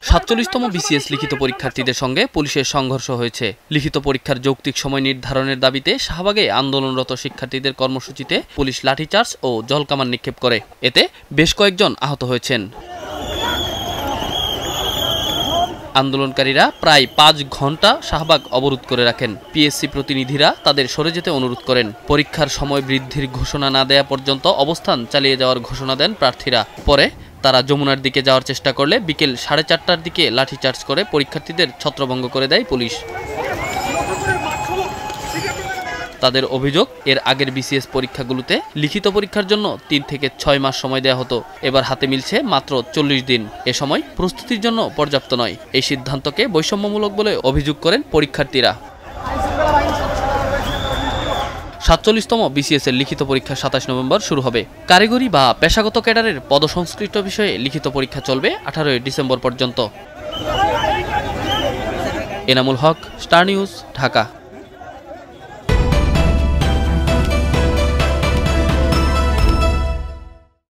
৪৭তম BCS লিখিত পরীক্ষার্থীদের সঙ্গে পুলিশের সংঘর্ষ হয়েছে। লিখিত পরীক্ষার যৌক্তিক সময় নির্ধারণের দাবিতে শাহবাগে আন্দোলনরত শিক্ষার্থীদের কর্মসূচিতে পুলিশ লাঠিচার্জ ও জলকামান নিক্ষেপ করে। এতে বেশ কয়েকজন আহত হয়েছেন। আন্দোলনকারীরা প্রায় ৫ ঘণ্টা শাহবাগ অবরোধ করে রাখেন। পিএসসি প্রতিনিধিরা তাদের সরে যেতে অনুরোধ করেন। পরীক্ষার সময় বৃদ্ধির ঘোষণা না দেয়া পর্যন্ত অবস্থান চালিয়ে যাওয়ার ঘোষণা দেন প্রার্থীরা। পরে তারা যমুনার দিকে যাওয়ার চেষ্টা করলে বিকেল ৪:৩০টার দিকে লাঠিচার্জ করে পরীক্ষার্থীদের ছত্রভঙ্গ করে দেয় পুলিশ। তাদের অভিযোগ, এর আগের বিসিএস পরীক্ষাগুলোতে লিখিত পরীক্ষার জন্য ৩ থেকে ৬ মাস সময় দেওয়া হতো। এবার হাতে মিলছে মাত্র ৪০ দিন। এ সময় প্রস্তুতির জন্য পর্যাপ্ত নয়। এই সিদ্ধান্তকে বৈষম্যমূলক বলে অভিযোগ করেন পরীক্ষার্থীরা। ৪৭তম বিসিএস এর লিখিত পরীক্ষা ২৭ নভেম্বর শুরু হবে। কারিগরি বা পেশাগত ক্যাডারের পদসংশ্লিষ্ট বিষয়ে লিখিত পরীক্ষা চলবে ১৮ ডিসেম্বর পর্যন্ত। Enamul Haque, star news, Dhaka.